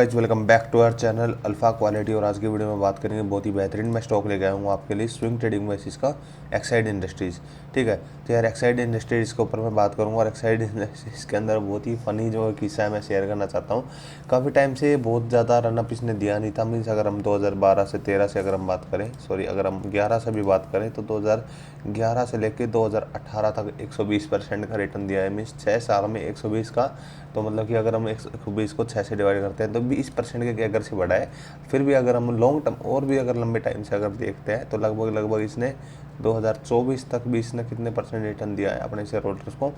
Guys welcome back to our channel alpha quality. और आज की वीडियो में बात करेंगे बहुत ही बेहतरीन मैं स्टॉक लेके आया हूँ आपके लिए स्विंग ट्रेडिंग बेसिस का एक्साइड इंडस्ट्रीज़। ठीक है, तो यार एक्साइड इंडस्ट्रीज़ के ऊपर मैं बात करूँगा और एक्साइड इंडस्ट्रीज़ के अंदर बहुत ही फ़नी जो किस्सा है मैं शेयर करना चाहता हूँ। काफ़ी टाइम से बहुत ज़्यादा रनअप इसने दिया नहीं था। मीन्स अगर हम 2012 से 13 से अगर हम बात करें, सॉरी अगर हम 11 से भी बात करें तो 2011 से लेकर 2018 तक 120% का रिटर्न दिया है। मीन्स 6 साल में 120 का, तो मतलब कि अगर हम 120 को 6 से डिवाइड करते हैं तो 20% के अगर से बढ़ा है। फिर भी अगर हम लॉन्ग टर्म और भी अगर लंबे टाइम से अगर देखते हैं तो लगभग इसने 2024 तक भी इसने कितने परसेंट रिटर्न दिया है अपने शेयर होल्डर्स को।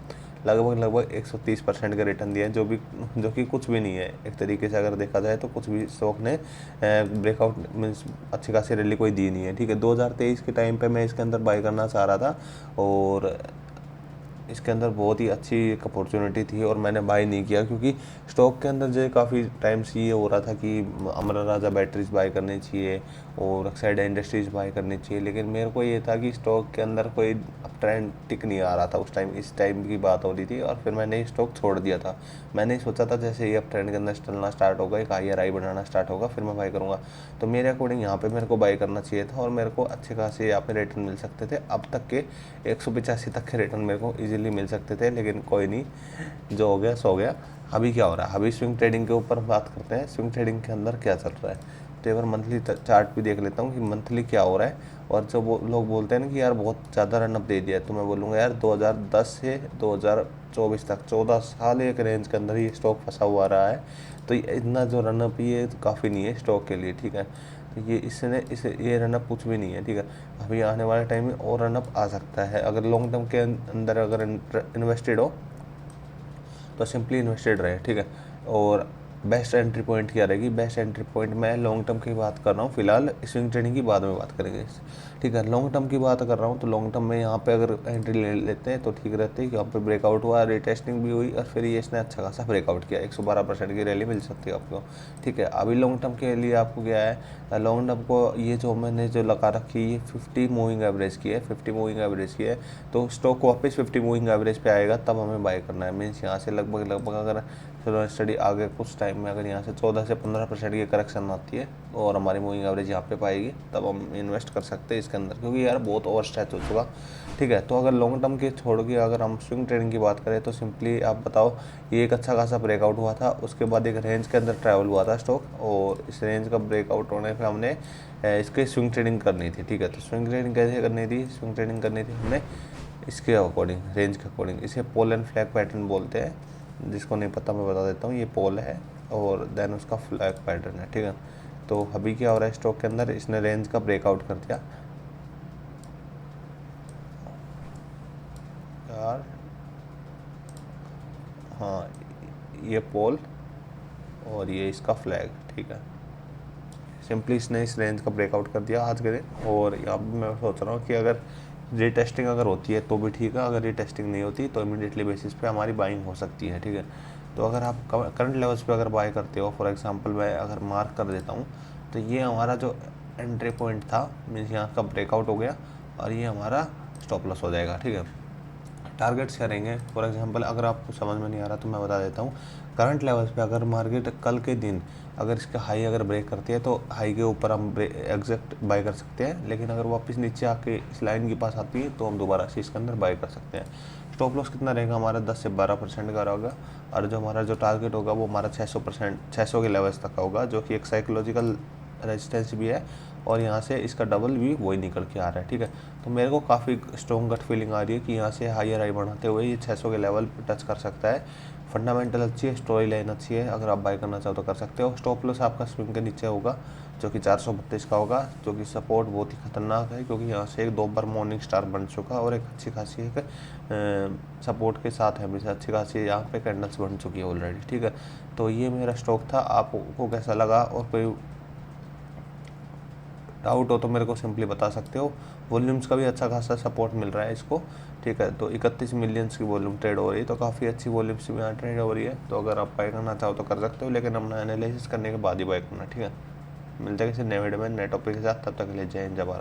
लगभग 130% का रिटर्न दिया है, जो कि कुछ भी नहीं है एक तरीके से अगर देखा जाए तो। कुछ भी स्टॉक ने ब्रेकआउट मीन्स अच्छी खासी रैली कोई दी नहीं है। ठीक है, 2023 के टाइम पे मैं इसके अंदर बाय करना चाह रहा था और इसके अंदर बहुत ही अच्छी एक अपॉर्चुनिटी थी और मैंने बाय नहीं किया, क्योंकि स्टॉक के अंदर जो काफ़ी टाइम से ये हो रहा था कि अमरा राजा बैटरीज बाय करनी चाहिए और एक्साइड इंडस्ट्रीज बाय करनी चाहिए। लेकिन मेरे को ये था कि स्टॉक के अंदर कोई ट्रेंड टिक नहीं आ रहा था उस टाइम, इस टाइम की बात हो रही थी और फिर मैंने स्टॉक छोड़ दिया था। मैंने सोचा था जैसे ये अब ट्रेंड के अंदर चलना स्टार्ट होगा, एक हायर हाई बनाना स्टार्ट होगा, फिर मैं बाय करूँगा। तो मेरे अकॉर्डिंग यहाँ पे मेरे को बाय करना चाहिए था और मेरे को अच्छे खासे यहाँ पे रिटर्न मिल सकते थे। अब तक के 185 तक के रिटर्न मेरे को ईजिली मिल सकते थे, लेकिन कोई नहीं, जो हो गया सो हो गया। अभी क्या हो रहा है, अभी स्विंग ट्रेडिंग के ऊपर बात करते हैं। स्विंग ट्रेडिंग के अंदर क्या चल रहा है, तो एक बार मंथली चार्ट भी देख लेता हूँ कि मंथली क्या हो रहा है। और जो वो लोग बोलते हैं ना कि यार बहुत ज़्यादा रनअप दे दिया है, तो मैं बोलूँगा यार 2010 से 2024 तक 14 साल एक रेंज के अंदर ये स्टॉक फंसा हुआ रहा है। तो इतना जो रनअप ये तो काफ़ी नहीं है स्टॉक के लिए। ठीक है, तो ये रनअप कुछ भी नहीं है। ठीक है, अभी आने वाले टाइम में और रनअप आ सकता है। अगर लॉन्ग टर्म के अंदर अगर इन्वेस्टेड हो तो सिंपली इन्वेस्टेड रहे। ठीक है, और बेस्ट एंट्री पॉइंट क्या रहेगी, बेस्ट एंट्री पॉइंट मैं लॉन्ग टर्म की बात कर रहा हूँ फिलहाल, स्विंग ट्रेडिंग की बाद में बात करेंगे। ठीक है, लॉन्ग टर्म की बात कर रहा हूँ तो लॉन्ग टर्म में यहाँ पे अगर एंट्री ले लेते हैं तो ठीक रहते हैं कि यहाँ पे ब्रेकआउट हुआ, रिटेस्टिंग भी हुई और फिर ये इसने अच्छा खासा ब्रेकआउट किया, 112% की रैली मिल सकती है आपको। ठीक है, अभी लॉन्ग टर्म के लिए आपको क्या है, लॉन्ग टर्म को ये जो मैंने जो लगा रखी है 50 मूविंग एवरेज की है, 50 मूविंग एवरेज की है। तो स्टॉक वापस 50 मूविंग एवरेज पे आएगा तब हमें बाय करना है। मीन्स यहाँ से लगभग अगर चलो स्टडी आगे कुछ टाइम में अगर यहाँ से 14 से 15% की करेक्शन आती है और हमारी मूविंग एवरेज यहाँ पे पाएगी तब हम इन्वेस्ट कर सकते हैं इसके अंदर, क्योंकि यार बहुत ओवर स्ट्रेच हो चुका। ठीक है, तो अगर लॉन्ग टर्म के छोड़ के अगर हम स्विंग ट्रेडिंग की बात करें तो सिंपली आप बताओ, ये एक अच्छा खासा ब्रेकआउट हुआ था, उसके बाद एक रेंज के अंदर ट्रैवल हुआ था स्टॉक और इस रेंज का ब्रेकआउट होने पर हमने इसके स्विंग ट्रेडिंग करनी थी। ठीक है, तो स्विंग ट्रेडिंग कैसे करनी थी, स्विंग ट्रेडिंग करनी थी हमने इसके अकॉर्डिंग, रेंज के अकॉर्डिंग। इसे पोल एंड फ्लैग पैटर्न बोलते हैं, जिसको नहीं पता मैं बता देता हूँ। ये पोल है और देन उसका फ्लैग पैटर्न है। ठीक है, तो अभी क्या हो रहा है स्टॉक के अंदर, इसने रेंज का ब्रेकआउट कर दिया यार। हाँ, ये पोल और ये इसका फ्लैग। ठीक है, सिंपली इसने इस रेंज का ब्रेकआउट कर दिया आज के दिन। और यहाँ पर मैं सोच रहा हूँ कि अगर रीटेस्टिंग अगर होती है तो भी ठीक है, अगर रीटेस्टिंग नहीं होती तो इमीडिएटली बेसिस पे हमारी बाइंग हो सकती है। ठीक है, तो अगर आप करंट लेवल्स पे अगर बाय करते हो, फॉर एग्जांपल मैं अगर मार्क कर देता हूँ तो ये हमारा जो एंट्री पॉइंट था, मीन्स यहाँ का ब्रेकआउट हो गया और ये हमारा स्टॉप लॉस हो जाएगा। ठीक है, टारगेट्स क्या रहेंगे, फॉर एग्जांपल अगर आपको समझ में नहीं आ रहा तो मैं बता देता हूँ। करंट लेवल्स पे अगर मार्केट कल के दिन अगर इसका हाई अगर ब्रेक करती है तो हाई के ऊपर हम एग्जैक्ट बाय कर सकते हैं, लेकिन अगर वापस नीचे आके इस लाइन के पास आती है तो हम दोबारा से इसके अंदर बाय कर सकते हैं। स्टॉप लॉस कितना रहेगा हमारा, 10 से 12% का रहेगा और जो हमारा जो टारगेट होगा वो हमारा 600 के लेवल्स तक का होगा, जो कि एक साइकोलॉजिकल रेजिस्टेंस भी है और यहाँ से इसका डबल भी वही निकल के आ रहा है। ठीक है, तो मेरे को काफ़ी स्ट्रॉन्ग गट फीलिंग आ रही है कि यहाँ से हायर हाई बढ़ाते हुए ये 600 के लेवल पर टच कर सकता है। फंडामेंटल अच्छी है, स्टोरी लाइन अच्छी है, अगर आप बाय करना चाहो तो कर सकते हो। स्टॉप लॉस आपका स्विंग के नीचे होगा जो कि 432 का होगा, जो कि सपोर्ट बहुत ही खतरनाक है, क्योंकि यहाँ से एक 2 बार मॉर्निंग स्टार बन चुका और एक अच्छी खासी एक सपोर्ट के साथ है, हमेशा अच्छी खासी यहाँ पे कैंडल्स बन चुकी है ऑलरेडी। ठीक है, तो ये मेरा स्टॉक था, आपको कैसा लगा और कोई डाउट हो तो मेरे को सिंपली बता सकते हो। वॉल्यूम्स का भी अच्छा खासा सपोर्ट मिल रहा है इसको। ठीक है, तो 31 मिलियंस की वॉल्यूम ट्रेड हो रही है, तो काफ़ी अच्छी वॉल्यूम्स भी यहाँ ट्रेड हो रही है। तो अगर आप बाय करना चाहो तो कर सकते हो, लेकिन अपना एनालिसिस करने के बाद ही बाय करना। ठीक है, मिलते हैं किसी नए वीडियो में नए टॉपिक के साथ, तब तक के लिए जय हिंद जय भारत।